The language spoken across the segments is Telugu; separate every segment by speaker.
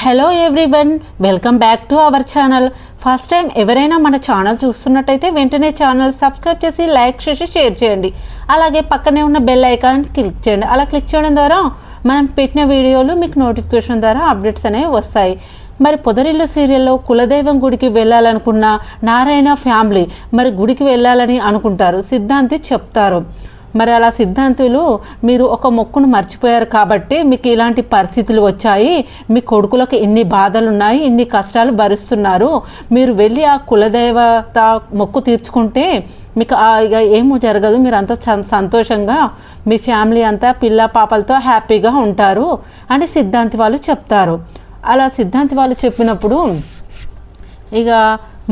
Speaker 1: Hello everyone, welcome back to our channel. First time ఎవరైనా మన ఛానల్ చూస్తున్నట్టయితే వెంటనే ఛానల్ సబ్స్క్రైబ్ చేసి లైక్ చేసి షేర్ చేయండి. అలాగే పక్కనే ఉన్న బెల్ ఐకాన్ క్లిక్ చేయండి. అలా క్లిక్ చేయడం ద్వారా మనం పెట్టిన వీడియోలు మీకు నోటిఫికేషన్ ద్వారా అప్డేట్స్ అనేవి వస్తాయి. మరి పొదరిల్లు సీరియల్లో కులదైవం గుడికి వెళ్ళాలనుకున్న నారాయణ ఫ్యామిలీ మరి గుడికి వెళ్ళాలని అనుకుంటారు. సిద్ధాంతి చెప్తారు. మరి అలా సిద్ధాంతులు మీరు ఒక మొక్కును మర్చిపోయారు కాబట్టి మీకు ఇలాంటి పరిస్థితులు వచ్చాయి, మీ కొడుకులకు ఇన్ని బాధలు ఉన్నాయి, ఇన్ని కష్టాలు భరిస్తున్నారు, మీరు వెళ్ళి ఆ కులదేవత మొక్కు తీర్చుకుంటే మీకు ఇక ఏమో జరగదు, మీరు అంతా సంతోషంగా మీ ఫ్యామిలీ అంతా పిల్ల పాపలతో హ్యాపీగా ఉంటారు అని సిద్ధాంతి వాళ్ళు చెప్తారు. అలా సిద్ధాంతి వాళ్ళు చెప్పినప్పుడు ఇక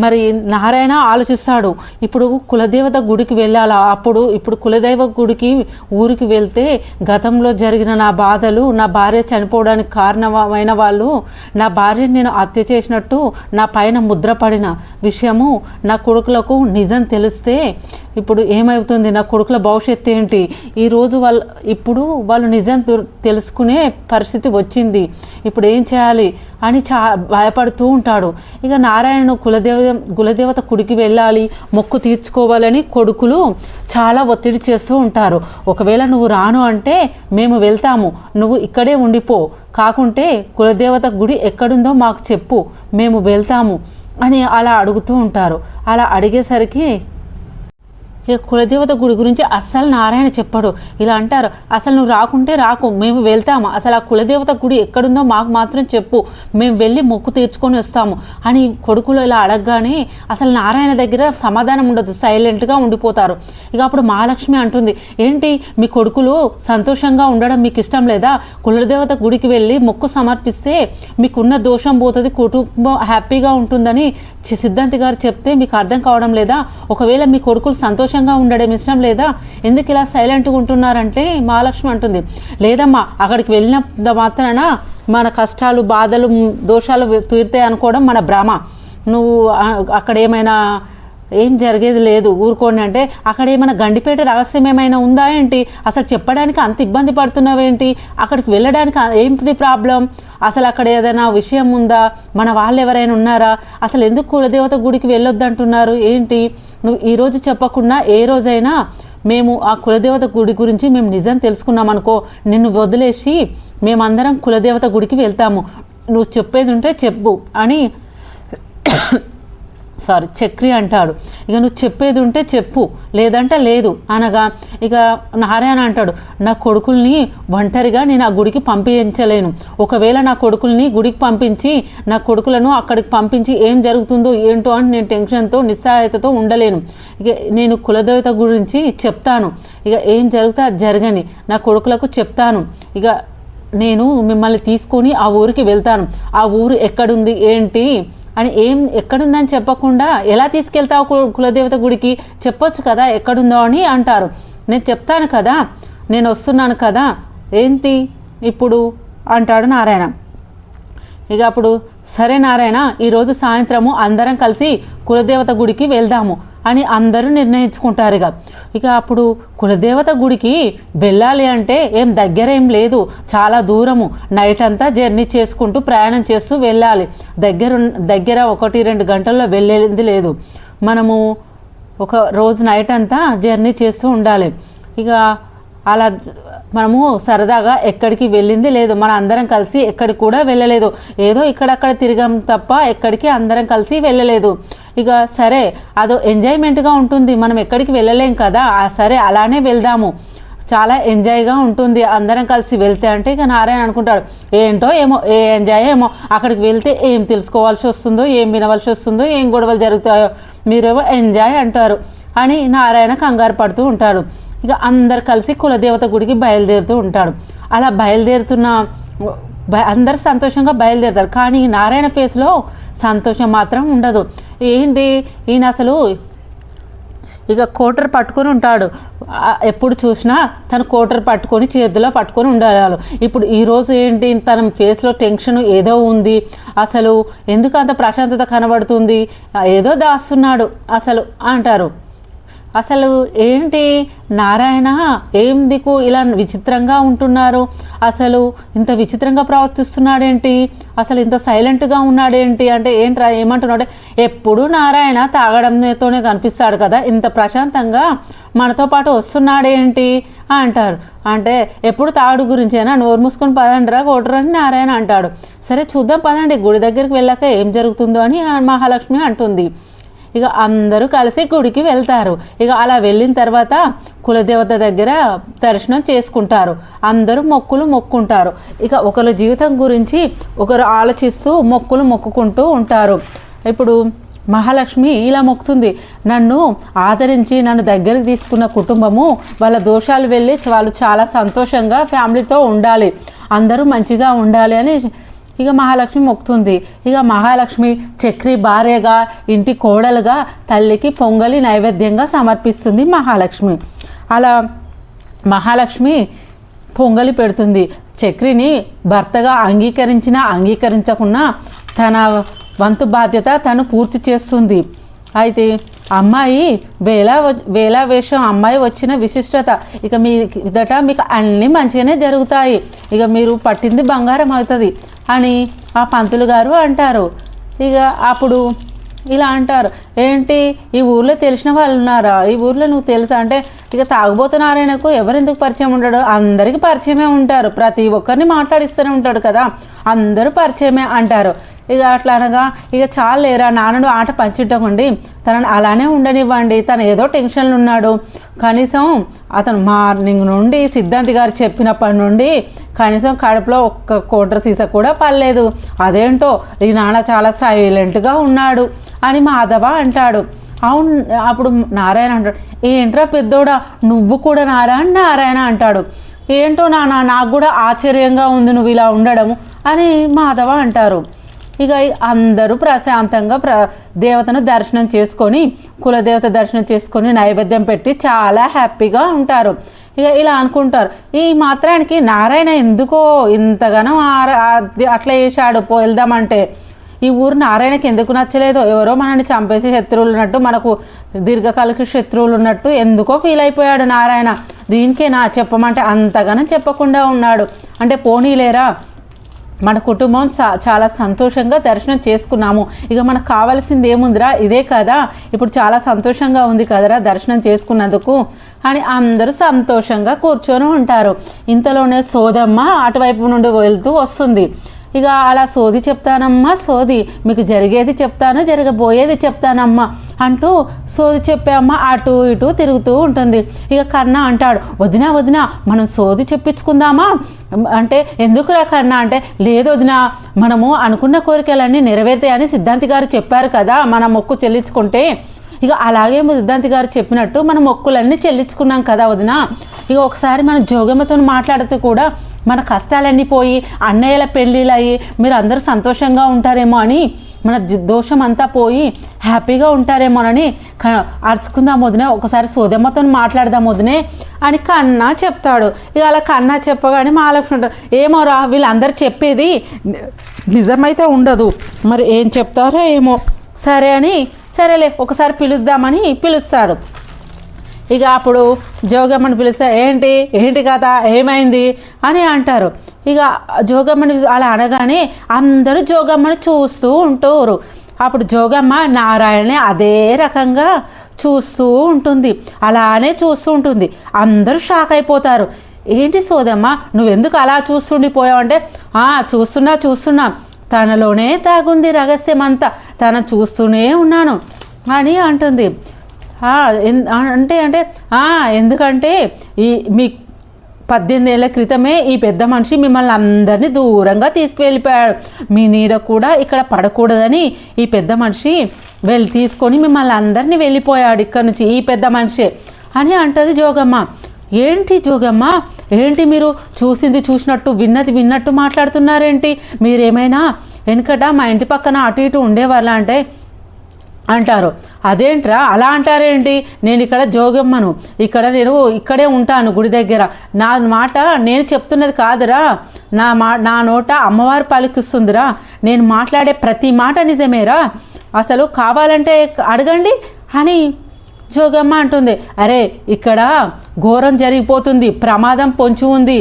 Speaker 1: మరి నారాయణ ఆలోచిస్తాడు, ఇప్పుడు కులదేవత గుడికి వెళ్ళాలా, ఇప్పుడు కులదైవ గుడికి ఊరికి వెళ్తే గతంలో జరిగిన నా బాధలు, నా భార్య చనిపోవడానికి కారణమైన వాళ్ళు, నా భార్యని నేను హత్య చేసినట్టు నా పైన ముద్రపడిన విషయము నా కొడుకులకు నిజం తెలిస్తే ఇప్పుడు ఏమవుతుంది, నా కొడుకుల భవిష్యత్తు ఏంటి, ఈరోజు వాళ్ళు నిజం తెలుసుకునే పరిస్థితి వచ్చింది, ఇప్పుడు ఏం చేయాలి అని భయపడుతూ ఉంటాడు. ఇక నారాయణను కులదేవత గుడికి వెళ్ళాలి, మొక్కు తీర్చుకోవాలని కొడుకులు చాలా ఒత్తిడి చేస్తూ ఉంటారు. ఒకవేళ నువ్వు రాను అంటే మేము వెళ్తాము, నువ్వు ఇక్కడే ఉండిపో, కాకుంటే కులదేవత గుడి ఎక్కడుందో మాకు చెప్పు, మేము వెళ్తాము అని అలా అడుగుతూ ఉంటారు. అలా అడిగేసరికి ఇక కులదేవత గుడి గురించి అస్సలు నారాయణ చెప్పాడు. ఇలా అంటారు, అసలు నువ్వు రాకుంటే రాకు, మేము వెళ్తాము, అసలు ఆ కులదేవత గుడి ఎక్కడుందో మాకు మాత్రం చెప్పు, మేము వెళ్ళి మొక్కు తీర్చుకొని వస్తాము అని కొడుకులు ఇలా అడగగానే అసలు నారాయణ దగ్గర సమాధానం ఉండదు, సైలెంట్గా ఉండిపోతారు. ఇక అప్పుడు మహాలక్ష్మి అంటుంది, ఏంటి మీ కొడుకులు సంతోషంగా ఉండడం మీకు ఇష్టం లేదా, కులదేవత గుడికి వెళ్ళి మొక్కు సమర్పిస్తే మీకున్న దోషం పోతుంది, కుటుంబం హ్యాపీగా ఉంటుందని సిద్ధాంతి గారు చెప్తే మీకు అర్థం కావడం లేదా, ఒకవేళ మీ కొడుకులు సంతోషంగా ఉండడం ఇష్టం లేదా, ఎందుకు ఇలా సైలెంట్గా ఉంటున్నారంటే మహాలక్ష్మి అంటుంది, లేదమ్మా అక్కడికి వెళ్ళిన మాత్రాన మన కష్టాలు బాధలు దోషాలు తీరుతాయి అనుకోవడం మన భ్రమ, నువ్వు అక్కడ ఏమైనా ఏం జరిగేది లేదు ఊరుకోండి అంటే, అక్కడ ఏమైనా గండిపేట రహస్యం ఏమైనా ఉందా ఏంటి, అసలు చెప్పడానికి అంత ఇబ్బంది పడుతున్నావేంటి, అక్కడికి వెళ్ళడానికి ఏంటి ప్రాబ్లం, అసలు అక్కడ ఏదైనా విషయం ఉందా, మన వాళ్ళు ఎవరైనా ఉన్నారా, అసలు ఎందుకు కులదేవత గుడికి వెళ్ళొద్దంటున్నారు ఏంటి, నువ్వు ఈరోజు చెప్పకుండా ఏ రోజైనా మేము ఆ కులదేవత గుడి గురించి మేము నిజం తెలుసుకున్నాం అనుకో, నిన్ను వదిలేసి మేమందరం కులదేవత గుడికి వెళ్తాము, నువ్వు చెప్పేది ఉంటే చెప్పు అని చక్రి అంటాడు. ఇక నువ్వు చెప్పేది ఉంటే చెప్పు, లేదంటే లేదు అనగా ఇక నారాయణ అంటాడు, నా కొడుకుల్ని ఒంటరిగా నేను ఆ గుడికి పంపించలేను, ఒకవేళ నా కొడుకుల్ని గుడికి పంపించి నా కొడుకులను అక్కడికి పంపించి ఏం జరుగుతుందో ఏంటో అని నేను టెన్షన్తో నిస్సహాయతతో ఉండలేను, ఇక నేను కులదేవత గురించి చెప్తాను, ఇక ఏం జరిగితే అది జరగని నా కొడుకులకు చెప్తాను, ఇక నేను మిమ్మల్ని తీసుకొని ఆ ఊరికి వెళ్తాను, ఆ ఊరు ఎక్కడుంది ఏంటి అని ఎక్కడుందని చెప్పకుండా ఎలా తీసుకెళ్తావు కులదేవత గుడికి, చెప్పొచ్చు కదా ఎక్కడుందో అని అంటారు. నేను చెప్తాను కదా, నేను వస్తున్నాను కదా, ఏంటి ఇప్పుడు అంటాడు నారాయణ. ఇక అప్పుడు సరే నారాయణ, ఈరోజు సాయంత్రము అందరం కలిసి కులదేవత గుడికి వెళ్దాము అని అందరూ నిర్ణయించుకుంటారు. ఇక అప్పుడు కులదేవత గుడికి వెళ్ళాలి అంటే ఏం దగ్గరేం లేదు, చాలా దూరము, నైట్ అంతా జర్నీ చేసుకుంటూ ప్రయాణం చేస్తూ వెళ్ళాలి, దగ్గర 1-2 గంటల్లో వెళ్ళేది లేదు, మనము ఒక రోజు నైట్ అంతా జర్నీ చేస్తూ ఉండాలి. ఇక అలా మనము సరదాగా ఎక్కడికి వెళ్ళింది లేదు, మన అందరం కలిసి ఎక్కడికి కూడా వెళ్ళలేదు, ఏదో ఇక్కడక్కడ తిరిగాం తప్ప ఎక్కడికి అందరం కలిసి వెళ్ళలేదు. ఇక సరే అదో ఎంజాయ్మెంట్గా ఉంటుంది, మనం ఎక్కడికి వెళ్ళలేం కదా, సరే అలానే వెళ్దాము, చాలా ఎంజాయ్గా ఉంటుంది అందరం కలిసి వెళ్తే అంటే ఇక నారాయణ అనుకుంటాడు, ఏంటో ఏమో ఏ ఎంజాయ్ ఏమో, అక్కడికి వెళ్తే ఏం తెలుసుకోవాల్సి వస్తుందో, ఏం వినవలసి వస్తుందో, ఏం గొడవలు జరుగుతాయో, మీరేమో ఎంజాయ్ అంటారు అని నారాయణ కంగారు పడుతూ ఉంటాడు. ఇక అందరు కలిసి కులదేవత గుడికి బయలుదేరుతూ ఉంటాడు. అలా అందరు సంతోషంగా బయలుదేరుతారు, కానీ నారాయణ ఫేస్లో సంతోషం మాత్రం ఉండదు. ఏంటి ఈయన అసలు ఇక కోటర్ పట్టుకొని ఉంటాడు, ఎప్పుడు చూసినా తను కోటర్ పట్టుకొని చేతిలో పట్టుకొని ఉండాలి. ఇప్పుడు ఈరోజు ఏంటి తన ఫేస్లో టెన్షన్ ఏదో ఉంది, అసలు ఎందుకు అంత ప్రశాంతత కనబడుతుంది, ఏదో దాస్తున్నాడు అసలు అంటారు. అసలు ఏంటి నారాయణ ఏం దిక్కు ఇలా విచిత్రంగా ఉంటున్నారు, అసలు ఇంత విచిత్రంగా ప్రవర్తిస్తున్నాడేంటి, అసలు ఇంత సైలెంట్గా ఉన్నాడేంటి అంటే ఏంట్రా ఏమంటున్నాడు, ఎప్పుడు నారాయణ తాగడంతోనే కనిపిస్తాడు కదా, ఇంత ప్రశాంతంగా మనతో పాటు వస్తున్నాడేంటి అంటారు. అంటే ఎప్పుడు తాగుడు గురించేనా, నోరు మూసుకొని పదండిరా కొట్టరు అని నారాయణ అంటాడు. సరే చూద్దాం పదండి, గుడి దగ్గరికి వెళ్ళాక ఏం జరుగుతుందో అని మహాలక్ష్మి అంటుంది. ఇక అందరూ కలిసి గుడికి వెళ్తారు. ఇక అలా వెళ్ళిన తర్వాత కులదేవత దగ్గర దర్శనం చేసుకుంటారు. అందరూ మొక్కులు మొక్కుంటారు. ఇక ఒకరి జీవితం గురించి ఒకరు ఆలోచిస్తూ మొక్కులు మొక్కుకుంటూ ఉంటారు. ఇప్పుడు మహాలక్ష్మి ఇలా మొక్కుతుంది, నన్ను ఆదరించి నన్ను దగ్గరికి తీసుకున్న కుటుంబము వాళ్ళ దోషాలు వెళ్ళి వాళ్ళు చాలా సంతోషంగా ఫ్యామిలీతో ఉండాలి, అందరూ మంచిగా ఉండాలి అని ఇక మహాలక్ష్మి మొక్కుతుంది. ఇక మహాలక్ష్మి చక్రి భార్యగా ఇంటి కోడలుగా తల్లికి పొంగలి నైవేద్యంగా సమర్పిస్తుంది మహాలక్ష్మి. అలా మహాలక్ష్మి పొంగలి పెడుతుంది. చక్రిని భర్తగా అంగీకరించినా అంగీకరించకున్నా తన వంతు బాధ్యత తను పూర్తి చేస్తుంది. అయితే అమ్మాయి వేళ వేషం అమ్మాయి వచ్చిన విశిష్టత, ఇక మీ ఇదట మీకు అన్నీ మంచిగానే జరుగుతాయి, ఇక మీరు పట్టింది బంగారం అవుతుంది అని ఆ పంతులు గారు అంటారు. ఇక అప్పుడు ఇలా అంటారు, ఏంటి ఈ ఊర్లో తెలిసిన వాళ్ళు ఉన్నారా, ఈ ఊర్లో నువ్వు తెలుసా అంటే, ఇక తాగుబోతున్నారాయనకు ఎవరెందుకు పరిచయం ఉండడు, అందరికీ పరిచయమే ఉంటారు, ప్రతి ఒక్కరిని మాట్లాడిస్తూనే ఉంటాడు కదా, అందరూ పరిచయమే అంటారు. ఇక అట్లా అనగా, ఇక చాలేరా నాన్నను ఆట పంచిట్టకండి, తనని అలానే ఉండనివ్వండి, తను ఏదో టెన్షన్లు ఉన్నాడు, కనీసం అతను మార్నింగ్ నుండి సిద్ధాంతి గారు చెప్పినప్పటి నుండి కనీసం కడుపులో ఒక్క కోటర్ సీసా కూడా పడలేదు, అదేంటో ఈ నాన్న చాలా సైలెంట్గా ఉన్నాడు అని మాధవ అంటాడు. అవును. అప్పుడు నారాయణ అంటాడు, ఏంట్రా పెద్దోడా నువ్వు కూడా నారాయణ అంటాడు. ఏంటో నాన్న నాకు కూడా ఆశ్చర్యంగా ఉంది నువ్వు ఇలా ఉండడము అని మాధవ అంటారు. ఇక అందరూ ప్రశాంతంగా దేవతను దర్శనం చేసుకొని కులదేవత దర్శనం చేసుకొని నైవేద్యం పెట్టి చాలా హ్యాపీగా ఉంటారు. ఇక ఇలా అనుకుంటారు, ఈ మాత్రానికి నారాయణ ఎందుకో ఇంతగానో అట్లా చేశాడు వెళ్దామంటే, ఈ ఊరు నారాయణకి ఎందుకు నచ్చలేదో, ఎవరో మనల్ని చంపేసి శత్రువులు ఉన్నట్టు, మనకు దీర్ఘకాలిక శత్రువులు ఉన్నట్టు ఎందుకో ఫీల్ అయిపోయాడు నారాయణ, దీనికే నా చెప్పమంటే అంతగానో చెప్పకుండా ఉన్నాడు అంటే, పోనీలేరా మన కుటుంబం చాలా సంతోషంగా దర్శనం చేసుకున్నాము, ఇక మనకు కావాల్సింది ఏముందిరా ఇదే కదా, ఇప్పుడు చాలా సంతోషంగా ఉంది కదరా దర్శనం చేసుకున్నందుకు అని అందరూ సంతోషంగా కూర్చొని ఉంటారు. ఇంతలోనే సోదమ్మ అటువైపు నుండి వెళ్తూ వస్తుంది. ఇక అలా సోది చెప్తానమ్మా సోది, మీకు జరిగేది చెప్తాను జరగబోయేది చెప్తానమ్మా అంటూ సోది చెప్పే అమ్మ అటు ఇటు తిరుగుతూ ఉంటుంది. ఇక కన్నా అంటాడు, వదినా మనం సోది చెప్పించుకుందామా అంటే, ఎందుకురా కన్నా అంటే, లేదు వదినా మనము అనుకున్న కోరికలన్నీ నెరవేరుతాయని సిద్ధాంతి గారు చెప్పారు కదా, మన మొక్కు చెల్లించుకుంటే, ఇక అలాగే సిద్ధాంతి గారు చెప్పినట్టు మనం మొక్కులన్నీ చెల్లించుకున్నాం కదా వదిన, ఇక ఒకసారి మన జోగమ్మతో మాట్లాడుతూ కూడా మన కష్టాలన్నీ పోయి అన్నయ్యల పెళ్ళిళ్ళు అయ్యి మీరు అందరూ సంతోషంగా ఉంటారేమో అని, మన దోషం అంతా పోయి హ్యాపీగా ఉంటారేమోనని అరుచుకుందాం వదినే, ఒకసారి సోదమ్మతో మాట్లాడదాం వదినే అని కన్నా చెప్తాడు. ఇక అలా కన్నా చెప్పగానే మహాలక్ష్మి అంటారు, ఏమోరా వీళ్ళందరూ చెప్పేది నిజమైతే ఉండదు, మరి ఏం చెప్తారో ఏమో, సరే అని సరేలే ఒకసారి పిలుద్దామని పిలుస్తాడు. ఇక అప్పుడు జోగమ్మని పిలిస్తే ఏంటి కథ ఏమైంది అని అంటారు. ఇక జోగమ్మని అలా అనగానే అందరూ జోగమ్మని చూస్తూ ఉంటారు. అప్పుడు జోగమ్మ నారాయణని అదే రకంగా చూస్తూ ఉంటుంది, అలానే చూస్తూ ఉంటుంది. అందరూ షాక్ అయిపోతారు, ఏంటి సోదమ్మ నువ్వెందుకు అలా చూస్తుండిపోయావంటే, చూస్తున్నా తనలోనే తాగుంది రహస్యం అంతా, తన చూస్తూనే ఉన్నాను అని అంటుంది. ఎందుకంటే మీ 18 ఏళ్ల క్రితమే ఈ పెద్ద మనిషి మిమ్మల్ని అందరినీ దూరంగా తీసుకువెళ్ళిపోయాడు, మీ నీడ కూడా ఇక్కడ పడకూడదని ఈ పెద్ద మనిషి తీసుకొని మిమ్మల్ని అందరినీ వెళ్ళిపోయాడు ఇక్కడ నుంచి ఈ పెద్ద మనిషి అని అంటది జోగమ్మ. ఏంటి జోగమ్మ ఏంటి మీరు చూసింది చూసినట్టు విన్నట్టు మాట్లాడుతున్నారేంటి, మీరేమైనా వెనుకట మా ఇంటి పక్కన అటు ఇటు ఉండేవాళ్ళ అంటే అంటారు. అదేంట్రా అలా అంటారేంటి, నేను ఇక్కడ జోగమ్మను, నేను ఇక్కడే ఉంటాను గుడి దగ్గర, నా మాట నేను చెప్తున్నది కాదురా, నా నోట అమ్మవారు పలికిస్తుందిరా, నేను మాట్లాడే ప్రతి మాట నిజమేరా, అసలు కావాలంటే అడగండి అని జోగమ్మ అంటుంది, అరే ఇక్కడ ఘోరం జరిగిపోతుంది, ప్రమాదం పొంచి ఉంది,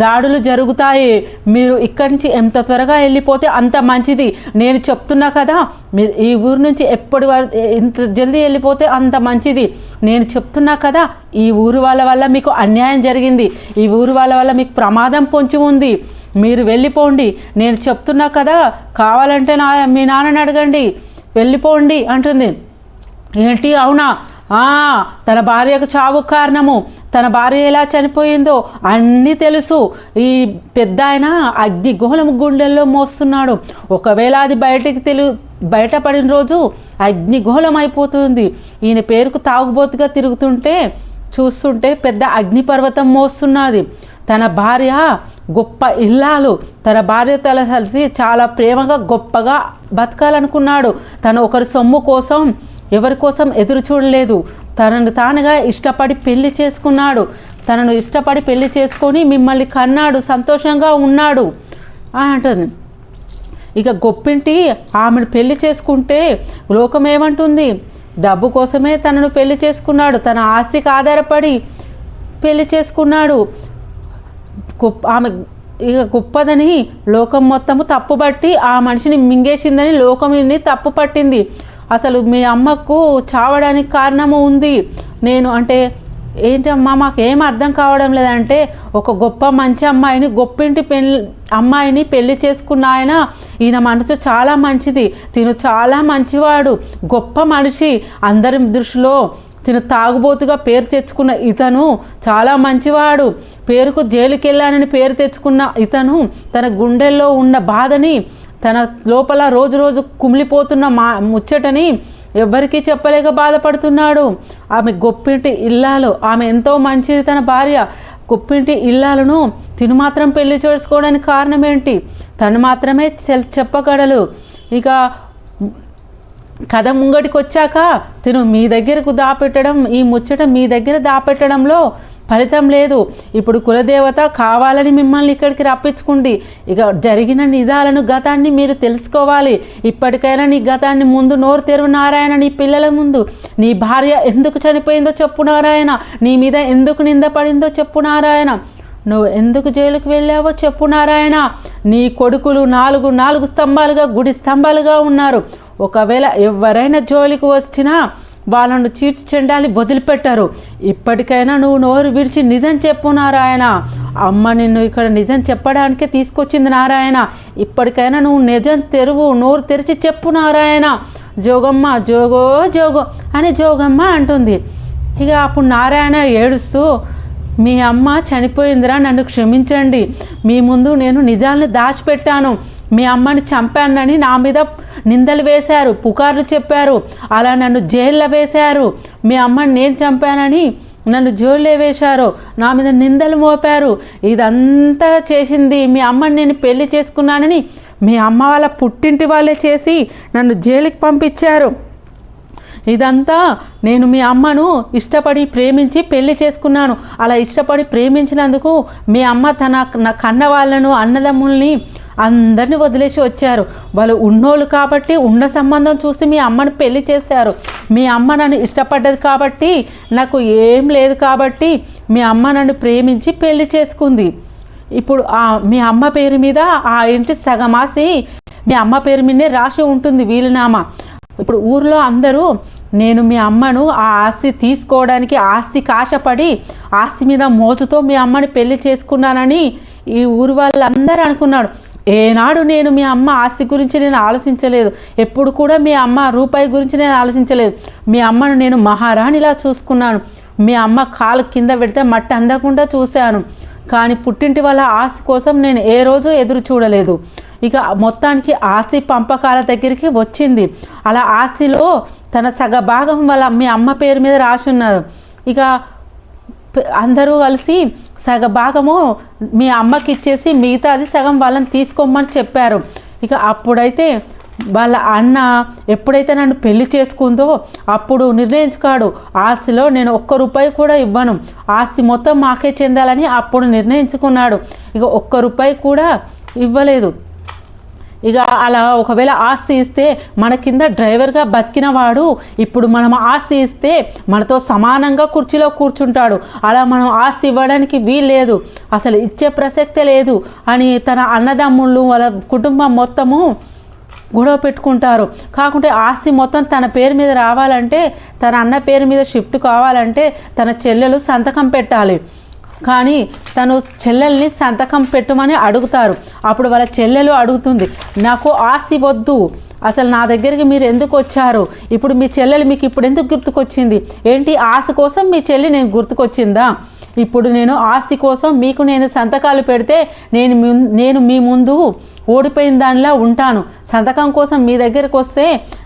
Speaker 1: దాడులు జరుగుతాయి, మీరు ఇక్కడి నుంచి ఎంత త్వరగా వెళ్ళిపోతే అంత మంచిది, నేను చెప్తున్నా కదా మీరు ఈ ఊరు నుంచి ఇంత జల్దీ వెళ్ళిపోతే అంత మంచిది, నేను చెప్తున్నా కదా ఈ ఊరు వాళ్ళ వల్ల మీకు అన్యాయం జరిగింది, ఈ ఊరు వాళ్ళ వల్ల మీకు ప్రమాదం పొంచి ఉంది, మీరు వెళ్ళిపోండి, నేను చెప్తున్నా కదా, కావాలంటే మీ నాన్నని అడగండి, వెళ్ళిపోండి అంటుంది. ఏంటి అవునా, తన భార్యకు చావు కారణము, తన భార్య ఎలా చనిపోయిందో అన్నీ తెలుసు, ఈ పెద్ద ఆయన అగ్నిగోళం గుండెల్లో మోస్తున్నాడు, ఒకవేళ అది బయటపడిన రోజు అగ్నిగోళం అయిపోతుంది, ఈయన పేరుకు తాగుబోతుగా తిరుగుతుంటే చూస్తుంటే పెద్ద అగ్నిపర్వతం మోస్తున్నది, తన భార్య గొప్ప ఇల్లాలు, తన భార్యతో కలిసి చాలా ప్రేమగా గొప్పగా బతకాలనుకున్నాడు, తను ఒకరి సొమ్ము కోసం ఎవరి కోసం ఎదురు చూడలేదు, తనను తానుగా ఇష్టపడి పెళ్లి చేసుకున్నాడు, తనను ఇష్టపడి పెళ్లి చేసుకొని మిమ్మల్ని కన్నాడు, సంతోషంగా ఉన్నాడు అంటుంది. ఇక గొప్పింటి ఆమెను పెళ్లి చేసుకుంటే లోకం ఏమంటుంది, డబ్బు కోసమే తనను పెళ్లి చేసుకున్నాడు, తన ఆస్తికి ఆధారపడి పెళ్లి చేసుకున్నాడు, ఆమె ఇక గొప్పదని లోకం మొత్తము తప్పుపట్టి ఆ మనిషిని మింగేసిందని లోకం తప్పు పట్టింది. అసలు మీ అమ్మకు చావడానికి కారణము ఉంది, నేను అంటే ఏంటమ్మా మాకేం అర్థం కావడం లేదంటే ఒక గొప్ప మంచి అమ్మాయిని గొప్పింటి అమ్మాయిని పెళ్లి చేసుకున్న ఈయన మనసు చాలా మంచిది, తిను చాలా మంచివాడు, గొప్ప మనిషి, అందరి దృష్టిలో తిను తాగుబోతుగా పేరు తెచ్చుకున్న ఇతను చాలా మంచివాడు, పేరుకు జైలుకి వెళ్ళానని పేరు తెచ్చుకున్న ఇతను తన గుండెల్లో ఉన్న బాధని, తన లోపల రోజు రోజు కుమిలిపోతున్న ముచ్చటని ఎవ్వరికీ చెప్పలేక బాధపడుతున్నాడు. ఆమె గొప్పింటి ఇల్లాలు, ఆమె ఎంతో మంచిది తన భార్య, గొప్పింటి ఇల్లాలను తిను మాత్రం పెళ్లి చేసుకోవడానికి కారణం ఏంటి, తను మాత్రమే చెప్పగలడు. ఇక కథ ముంగటికి వచ్చాక తిను మీ దగ్గరకు దాపెట్టడం, ఈ ముచ్చట మీ దగ్గర దాపెట్టడంలో ఫలితం లేదు, ఇప్పుడు కులదేవత కావాలని మిమ్మల్ని ఇక్కడికి రప్పించుకుంది, ఇక జరిగిన నిజాలను గతాన్ని మీరు తెలుసుకోవాలి, ఇప్పటికైనా నీ గతాన్ని ముందు నోరు తెరువు నారాయణ, నీ పిల్లల ముందు నీ భార్య ఎందుకు చనిపోయిందో చెప్పు నారాయణ, నీ మీద ఎందుకు నింద పడిందో చెప్పు నారాయణ, నువ్వు ఎందుకు జైలుకు వెళ్ళావో చెప్పు నారాయణ, నీ కొడుకులు నాలుగు స్తంభాలుగా గుడి స్తంభాలుగా ఉన్నారు, ఒకవేళ ఎవరైనా జోలికి వచ్చినా వాళ్ళను చీడ్చి చెండాలి వదిలిపెట్టారు, ఇప్పటికైనా నువ్వు నోరు విడిచి నిజం చెప్పు నారాయణ, అమ్మ నిన్ను ఇక్కడ నిజం చెప్పడానికే తీసుకొచ్చింది నారాయణ, ఇప్పటికైనా నువ్వు నిజం నోరు తెరిచి చెప్పు నారాయణ, జోగమ్మ జోగో జోగో అని జోగమ్మ అంటుంది. ఇక అప్పుడు నారాయణ ఏడుస్తూ, మీ అమ్మ చనిపోయిందిరా, నన్ను క్షమించండి, మీ ముందు నేను నిజాలను దాచిపెట్టాను, మీ అమ్మని చంపానని నా మీద నిందలు వేశారు, పుకార్లు చెప్పారు, అలా నన్ను జైల్లో వేశారు, మీ అమ్మని నేను చంపానని నన్ను జైల్లో వేశారు, నా మీద నిందలు మోపారు, ఇదంతా చేసింది మీ అమ్మని నేను పెళ్లి చేసుకున్నానని మీ అమ్మ వాళ్ళ పుట్టింటి వాళ్ళే చేసి నన్ను జైలుకి పంపించారు, ఇదంతా నేను మీ అమ్మను ఇష్టపడి ప్రేమించి పెళ్లి చేసుకున్నాను, అలా ఇష్టపడి ప్రేమించినందుకు మీ అమ్మ నా కన్న వాళ్ళను అన్నదమ్ముల్ని అందరినీ వదిలేసి వచ్చారు, వాళ్ళు ఉన్నోళ్ళు కాబట్టి ఉన్న సంబంధం చూసి మీ అమ్మను పెళ్లి చేశారు, మీ అమ్మ నన్ను ఇష్టపడ్డది కాబట్టి నాకు ఏం లేదు కాబట్టి మీ అమ్మ నన్ను ప్రేమించి పెళ్లి చేసుకుంది, ఇప్పుడు మీ అమ్మ పేరు మీద ఆ ఇంటి సగమాసి మీ అమ్మ పేరు మీదే రాసి ఉంటుంది వీలునామా, ఇప్పుడు ఊర్లో అందరూ నేను మీ అమ్మను ఆ ఆస్తి తీసుకోవడానికి ఆస్తికి ఆశపడి ఆస్తి మీద మోజుతో మీ అమ్మని పెళ్లి చేసుకున్నానని ఈ ఊరు వాళ్ళందరూ అనుకున్నాడు, ఏనాడు నేను మీ అమ్మ ఆస్తి గురించి నేను ఆలోచించలేదు, ఎప్పుడు కూడా మీ అమ్మ రూపాయి గురించి నేను ఆలోచించలేదు, మీ అమ్మను నేను మహారాణిలా చూసుకున్నాను, మీ అమ్మ కాలు కింద పెడితే మట్టి అందకుండా చూశాను, కానీ పుట్టింటి వాళ్ళ ఆస్తి కోసం నేను ఏ రోజు ఎదురు చూడలేదు, ఇక మొత్తానికి ఆస్తి పంపకాల దగ్గరికి వచ్చింది, అలా ఆస్తిలో తన సగ భాగం వాళ్ళ మీ అమ్మ పేరు మీద రాసి ఉన్నారు, ఇక అందరూ కలిసి సగ భాగము మీ అమ్మకి ఇచ్చేసి మిగతాది సగం వాళ్ళని తీసుకోమని చెప్పారు, ఇక అప్పుడైతే వాళ్ళ అన్న ఎప్పుడైతే నన్ను పెళ్లి చేసుకుందో అప్పుడు నిర్ణయించుకాడు, ఆస్తిలో నేను ఒక్క రూపాయి కూడా ఇవ్వను, ఆస్తి మొత్తం మాకే చెందాలని అప్పుడు నిర్ణయించుకున్నాడు, ఇక ఒక్క రూపాయి కూడా ఇవ్వలేదు, ఇక అలా ఒకవేళ ఆస్తి ఇస్తే మన కింద డ్రైవర్గా బతికిన వాడు ఇప్పుడు మనం ఆస్తి ఇస్తే మనతో సమానంగా కుర్చీలో కూర్చుంటాడు. అలా మనం ఆస్తి ఇవ్వడానికి వీల్లేదు, అసలు ఇచ్చే ప్రసక్తే లేదు అని తన అన్నదమ్ముళ్ళు వాళ్ళ కుటుంబం మొత్తము గొడవ పెట్టుకుంటారు. కాకుంటే ఆస్తి మొత్తం తన పేరు మీద రావాలంటే, తన అన్న పేరు మీద షిఫ్ట్ కావాలంటే తన చెల్లెలు సంతకం పెట్టాలి. కానీ తను చెల్లెల్ని సంతకం పెట్టమని అడుగుతారు. అప్పుడు వాళ్ళ చెల్లెలు అడుగుతుంది, నాకు ఆస్తి వద్దు, అసలు నా దగ్గరికి మీరు ఎందుకు వచ్చారు, ఇప్పుడు మీ చెల్లెలు మీకు ఇప్పుడు ఎందుకు గుర్తుకొచ్చింది, ఏంటి ఆశ కోసం మీ చెల్లి నేను గుర్తుకొచ్చిందా, ఇప్పుడు నేను ఆస్తి కోసం మీకు నేను సంతకాలు పెడితే నేను మీ ముందు ఓడిపోయిన దానిలా ఉంటాను. సంతకం కోసం మీ దగ్గరికి వస్తే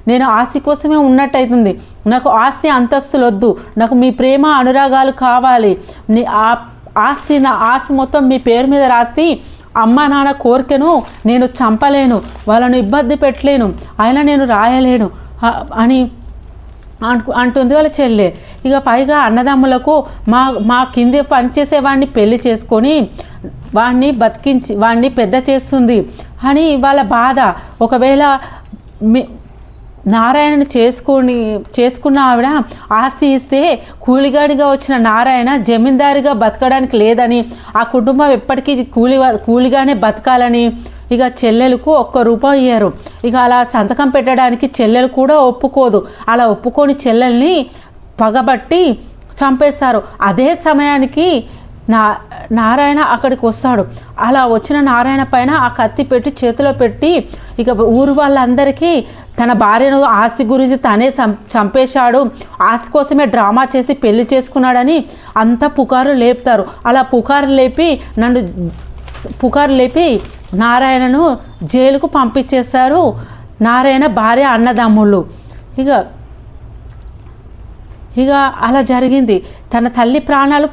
Speaker 1: నేను ఆస్తి కోసమే ఉన్నట్టయితుంది. నాకు ఆస్తి అంతస్తులు వద్దు, నాకు మీ ప్రేమ అనురాగాలు కావాలి. నా ఆస్తి మొత్తం మీ పేరు మీద రాసి అమ్మ నాన్న కోరికను నేను చంపలేను, వాళ్ళను ఇబ్బంది పెట్టలేను, అయినా నేను రాయలేను అని అంటుంది వాళ్ళ చెల్లె. ఇక పైగా అన్నదమ్ములకు మా కింద పనిచేసే వాడిని పెళ్లి చేసుకొని వాడిని బతికించి వాడిని పెద్ద చేస్తుంది అని వాళ్ళ బాధ. ఒకవేళ నారాయణను చేసుకున్న ఆవిడ ఆస్తి ఇస్తే కూలిగాడిగా వచ్చిన నారాయణ జమీందారిగా బతకడానికి లేదని, ఆ కుటుంబం ఎప్పటికీ కూలిగానే బతకాలని ఇక చెల్లెలకు ₹1 ఇయ్యారు. ఇక అలా సంతకం పెట్టడానికి చెల్లెలు కూడా ఒప్పుకోదు. అలా ఒప్పుకొని చెల్లెల్ని పగబట్టి చంపేస్తారు. అదే సమయానికి నారాయణ అక్కడికి వస్తాడు. అలా వచ్చిన నారాయణ పైన ఆ కత్తి పెట్టి చేతిలో పెట్టి ఇక ఊరు వాళ్ళందరికీ తన భార్యను ఆస్తి గురించి తనే చంపేశాడు, ఆస్తి కోసమే డ్రామా చేసి పెళ్లి చేసుకున్నాడని అంతా పుకారు లేపుతారు. అలా పుకారు లేపి నారాయణను జైలుకు పంపించేస్తారు నారాయణ భార్య అన్నదమ్ముళ్ళు. ఇక అలా జరిగింది. తన తల్లి ప్రాణాలు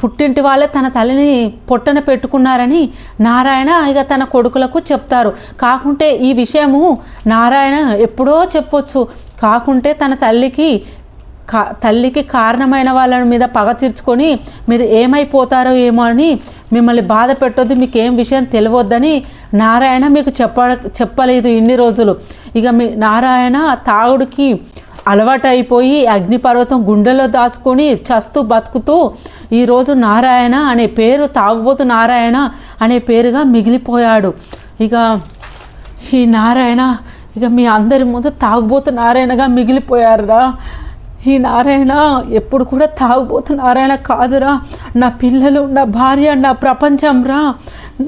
Speaker 1: పుట్టింటి వాళ్ళే తన తల్లిని పొట్టన పెట్టుకున్నారని నారాయణ ఇక తన కొడుకులకు చెప్తారు. కాకుంటే ఈ విషయము నారాయణ ఎప్పుడో చెప్పొచ్చు, కాకుంటే తన తల్లికి కారణమైన వాళ్ళ మీద పగ తీర్చుకొని మీరు ఏమైపోతారో ఏమో అని మిమ్మల్ని బాధ పెట్టొద్దు, మీకు ఏం విషయం తెలియవద్దని నారాయణ మీకు చెప్పలేదు ఇన్ని రోజులు. ఇక నారాయణ తాగుడికి అలవాటు అయిపోయి అగ్నిపర్వతం గుండెలో దాచుకొని చస్తూ బతుకుతూ ఈరోజు నారాయణ అనే పేరు, తాగుబోతు నారాయణ అనే పేరుగా మిగిలిపోయాడు. ఇక ఈ నారాయణ ఇక మీ అందరి ముందు తాగుబోతు నారాయణగా మిగిలిపోయారురా. ఈ నారాయణ ఎప్పుడు కూడా తాగుబోతు నారాయణ కాదురా, నా పిల్లలు, నా భార్య, నా ప్రపంచం రా.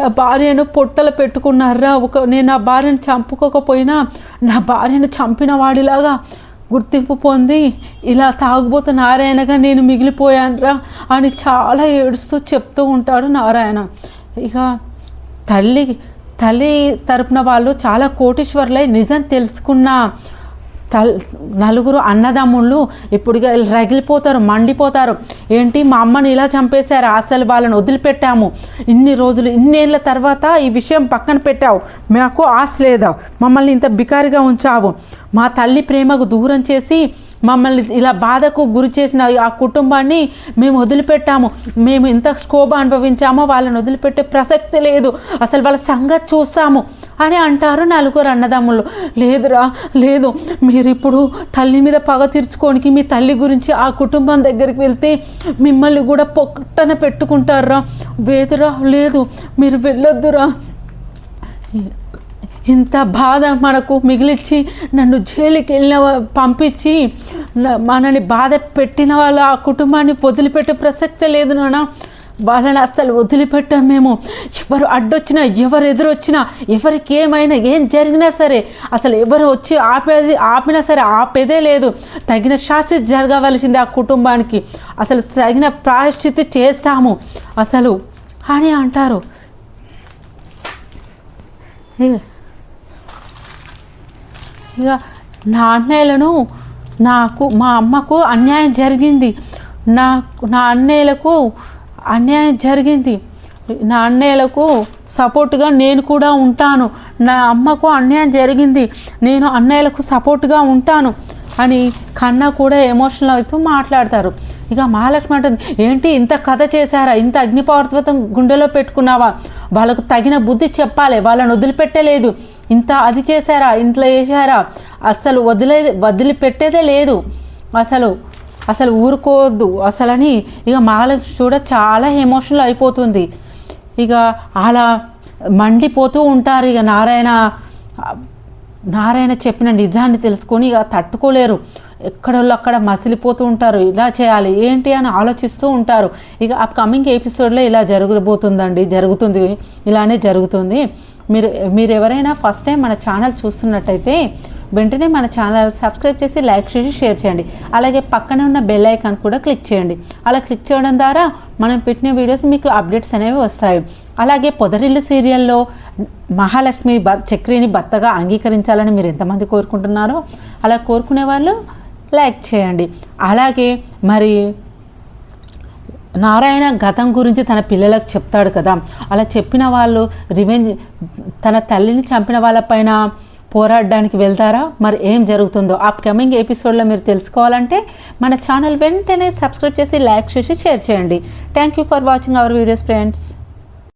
Speaker 1: నా భార్యను పొట్టలు పెట్టుకున్నారా. నేను నా భార్యను చంపుకోకపోయినా నా భార్యను చంపిన వాడిలాగా గుర్తింపు పొంది ఇలా తాగుబోతు నారాయణగా నేను మిగిలిపోయానురా అని చాలా ఏడుస్తూ చెప్తూ ఉంటాడు నారాయణ. ఇక తల్లి తరపున వాళ్ళు చాలా కోటీశ్వర్లై నిజం తెలుసుకున్న నలుగురు అన్నదమ్ముళ్ళు ఇప్పుడు రగిలిపోతారు, మండిపోతారు. ఏంటి మా అమ్మని ఇలా చంపేశారు, అసలు వాళ్ళని వదిలిపెట్టాము, ఇన్ని రోజులు ఇన్నేళ్ళ తర్వాత ఈ విషయం పక్కన పెట్టావు, మాకు ఆశ లేదా, మమ్మల్ని ఇంత బికారిగా ఉంచావు, మా తల్లి ప్రేమకు దూరం చేసి మమ్మల్ని ఇలా బాధకు గురి చేసిన ఆ కుటుంబాన్ని మేము వదిలిపెట్టాము, మేము ఇంత క్షోభ అనుభవించామో వాళ్ళని వదిలిపెట్టే ప్రసక్తి లేదు, అసలు వాళ్ళ సంగతి చూస్తాము అని అంటారు నలుగురు అన్నదమ్ములు. లేదురా లేదు, మీరు ఇప్పుడు తల్లి మీద పగ తీర్చుకోనికి మీ తల్లి గురించి ఆ కుటుంబం దగ్గరికి వెళ్తే మిమ్మల్ని కూడా పొట్టన పెట్టుకుంటారా, వేదురా లేదు మీరు వెళ్ళొద్దురా, ఇంత బాధ మనకు మిగిలిచ్చి నన్ను జైలుకి పంపించి మనని బాధ పెట్టిన వాళ్ళు ఆ కుటుంబాన్ని వదిలిపెట్టే ప్రసక్తే లేదు నాన్న, వాళ్ళని అసలు వదిలిపెట్టాం మేము. ఎవరు అడ్డొచ్చినా, ఎవరు ఎదురొచ్చినా, ఎవరికి ఏమైనా ఏం జరిగినా సరే, అసలు ఎవరు వచ్చి ఆపినా సరే ఆపేదే లేదు, తగిన శాస్తి జరగవలసింది ఆ కుటుంబానికి, అసలు తగిన ప్రాయశ్చిత్తి చేస్తాము అసలు అని అంటారు. ఇక నా అన్నయ్యలను మా అమ్మకు అన్యాయం జరిగింది, నా అన్నయ్యలకు అన్యాయం జరిగింది, నా అన్నయ్యలకు సపోర్టుగా నేను కూడా ఉంటాను, నా అమ్మకు అన్యాయం జరిగింది, నేను అన్నయ్యలకు సపోర్టుగా ఉంటాను అని కన్నా కూడా ఎమోషనల్ అవుతూ మాట్లాడతారు. ఇక మహాలక్ష్మి అంటుంది, ఏంటి ఇంత కథ చేశారా, ఇంత అగ్నిపర్వతం గుండెలో పెట్టుకున్నావా, వాళ్ళకు తగిన బుద్ధి చెప్పాలి, వాళ్ళని వదిలిపెట్టలేదు, ఇంత అది చేశారా, ఇంట్లో వేసారా, అస్సలు వదిలిపెట్టేదే లేదు, అసలు ఊరుకోవద్దు అసలని ఇక మహాలక్ష్మి చూడ చాలా ఎమోషనల్ అయిపోతుంది. ఇక అలా మండిపోతూ ఉంటారు. ఇక నారాయణ చెప్పిన నిజాన్ని తెలుసుకొని ఇక తట్టుకోలేరు, ఎక్కడోళ్ళు అక్కడ మసిలిపోతూ ఉంటారు, ఇలా చేయాలి ఏంటి అని ఆలోచిస్తూ ఉంటారు. ఇక అప్కమింగ్ ఎపిసోడ్లో ఇలా జరుగుతుంది, ఇలానే జరుగుతుంది. మీరు ఎవరైనా ఫస్ట్ టైం మన ఛానల్ చూస్తున్నట్టయితే వెంటనే మన ఛానల్ సబ్స్క్రైబ్ చేసి లైక్ చేసి షేర్ చేయండి. అలాగే పక్కనే ఉన్న బెల్ ఐకాన్ కూడా క్లిక్ చేయండి. అలా క్లిక్ చేయడం ద్వారా మనం పెట్టిన వీడియోస్ మీకు అప్డేట్స్ అనేవి వస్తాయి. అలాగే పొదరిల్లు సీరియల్లో మహాలక్ష్మి చక్రిని భర్తగా అంగీకరించాలని మీరు ఎంతమంది కోరుకుంటున్నారో అలా కోరుకునే వాళ్ళు లైక్ చేయండి. అలాగే మరి నారాయణ గతం గురించి తన పిల్లలకు చెప్తాడు కదా, అలా చెప్పిన వాళ్ళు తన తల్లిని చంపిన వాళ్ళపైన పోరాడడానికి వెళ్తారా, మరి ఏం జరుగుతుందో అప్కమింగ్ ఎపిసోడ్లో మీరు తెలుసుకోవాలంటే మన ఛానల్ వెంటనే సబ్స్క్రైబ్ చేసి లైక్ చేసి షేర్ చేయండి. Thank you for watching our videos friends.